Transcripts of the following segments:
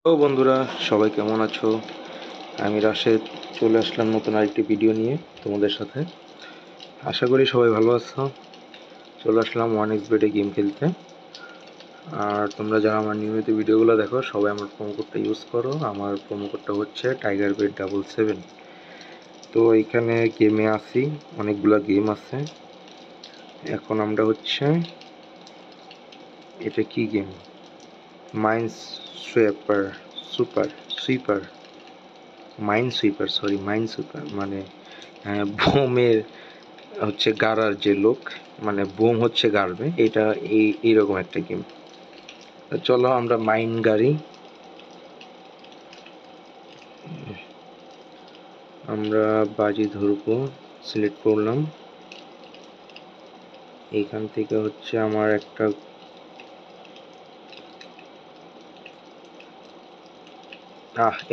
ও বন্ধুরা, সবাই কেমন আছো? আমি রাশেদ চলে আসলাম নতুন আরেকটি ভিডিও নিয়ে তোমাদের সাথে। আশা করি সবাই ভালো আছো। চলে আসলাম 1xBet গেম খেলতে। আর তোমরা যারা আমার নিয়মিত ভিডিওগুলো দেখো সবাই আমার প্রোমো কোডটা ইউজ করো। আমার প্রোমো কোডটা হচ্ছে TigerBet77। তো এইখানে গেমে আসি, অনেকগুলা গেম আছে। এখন আমরা হচ্ছে এটা কি game, mines sweeper sweeper mind sweeper মানে বোমের হচ্ছে গাড়ার যে লোক, মানে বোম হচ্ছে গাড়বে, এটা এইরকম একটা গেম। চলো আমরা মাইন গাড়ি, আমরা বাজি ধরবো। সিলেক্ট করলাম। এইখান থেকে হচ্ছে আমার একটা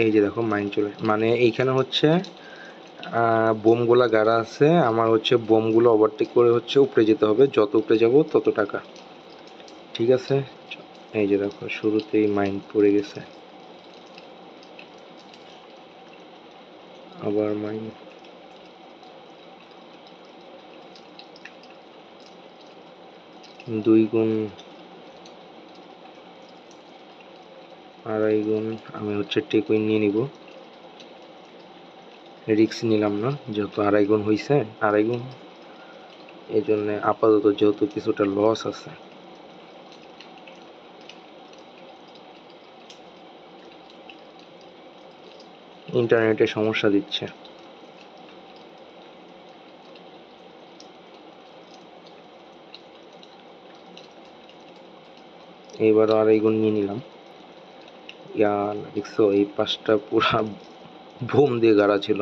এই যে দেখো মাইন চলে, মানে এইখানে হচ্ছে বোমগুলা গাড়া আছে। আমার হচ্ছে বোমগুলো ওভারটেক করে হচ্ছে উপরে যেতে হবে, যত উপরে যাব তত টাকা। ঠিক আছে, এই যে দেখো শুরুতেই মাইন পড়ে গেছে, আবার মাইন। 2 গুণ, 2.5 গুণ। আমি হচ্ছে টেকুইন নিয়ে নিব, রিক্স নিলাম না, যেহেতু 2.5 গুণ হয়েছে। 2.5 গুণ এই জন্য আপাতত যেহেতু কিছুটা লস আছে। ইন্টারনেটে সমস্যা দিচ্ছে। এইবার 2.5 গুণ নিয়ে নিলাম। দেখছো এই পাশটা পুরা বোম দিয়ে গাড়া ছিল।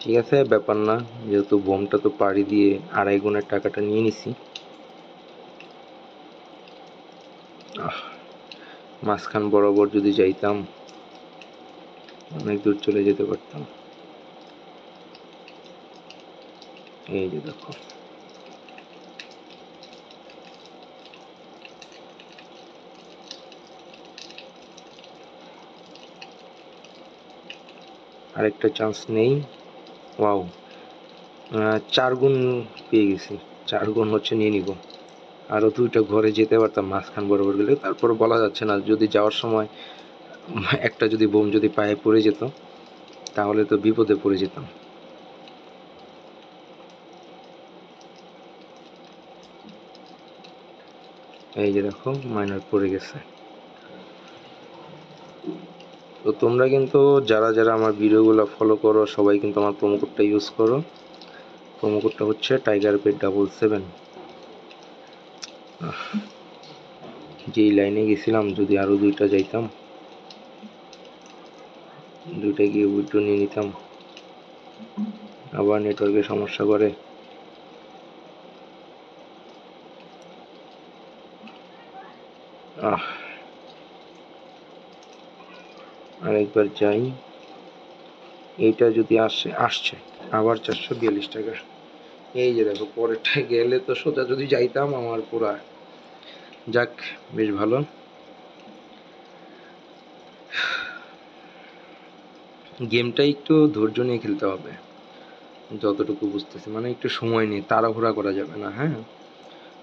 ঠিক আছে, ব্যাপার না, যেহেতু বোমটা তো পাড়ি দিয়ে 2.5 গুণের টাকাটা নিয়ে নিছি। মাঝখান বরাবর যদি যাইতাম অনেক দূর চলে যেতে পারতাম। এই যে দেখো, আরেকটা চান্স নেই। ওয়াও, 4 গুণ পেয়ে গেছি। 4 গুণ হচ্ছে নিয়ে নিব। আরও 2টা ঘরে যেতে পারতাম মাঝখান বরাবর গেলে। তারপর বলা যাচ্ছে না, যদি যাওয়ার সময় একটা যদি বোম যদি পায়ে পড়ে যেত তাহলে তো বিপদে পড়ে যেতাম। এই যে দেখো মাইনার পড়ে গেছে। তো তোমরা কিন্তু যারা যারা আমার ভিডিওগুলো ফলো করো সবাই কিন্তু আমার প্রোমো কোডটা ইউজ করো। প্রোমো কোডটা হচ্ছে TigerBet77। যেই লাইনে গেছিলাম, যদি আরও 2টা যাইতাম, 2টা গিয়ে উইথড্র নিয়ে নিতাম। আবার নেটওয়ার্কের সমস্যা করে। আরেকবার যাই, এইটা যদি আসছে আবার 442 টাকা। এই যে দেখো পরেরটা গেলে তো সোজা যদি যাইতাম আমার পুরা। যাক, বেশ ভালো। গেমটা একটু ধৈর্য নিয়ে খেলতে হবে, যতটুকু বুঝতেছি, মানে একটু সময় নিয়ে, তাড়াহুড়া করা যাবে না। হ্যাঁ,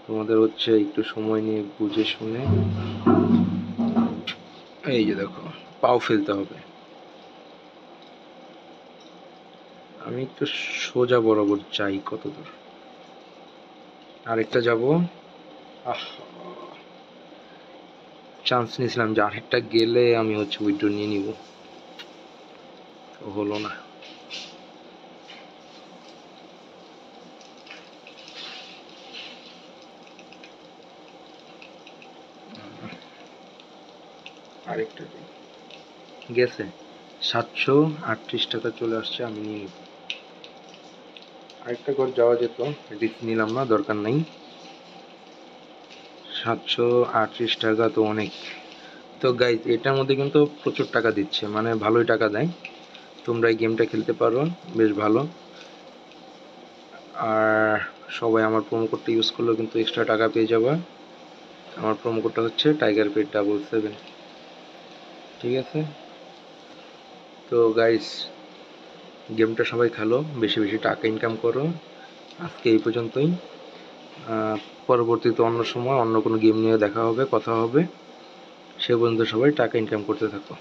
তোমাদের হচ্ছে একটু সময় নিয়ে বুঝে শুনে। এই যে দেখো পাও ফেলতে হবে। আমি একটু সোজা বরাবর চাই, কত দূর আরেকটা যাব। চান্স নিয়েছিলাম যে আরেকটা গেলে আমি হচ্ছে উইথড্র নিয়ে নিব, তো হলো না। আরেকটা গেছে 738 টাকা চলে আসছে, আমি নিয়ে নিব। আরেকটা ঘর যাওয়া যেত, রিস্ক নিলাম না, দরকার নাই। 738 টাকা তো অনেক। তো গাইজ, এটার মধ্যে কিন্তু প্রচুর টাকা দিচ্ছে, মানে ভালোই টাকা দেয়। তোমরা এই গেমটা খেলতে পারো, বেশ ভালো। আর সবাই আমার প্রোমো কোডটা ইউজ করলেও কিন্তু এক্সট্রা টাকা পেয়ে যাবে। আমার প্রোমো কোডটা হচ্ছে TigerBet77। ঠিক আছে, তো গাইস গেমটা সবাই খেলো, বেশি বেশি টাকা ইনকাম করো। আজকে এই পর্যন্তই। পরবর্তীতে অন্য সময় অন্য কোনো গেম নিয়ে দেখা হবে, কথা হবে। সে পর্যন্ত সবাই টাকা ইনকাম করতে থাকো।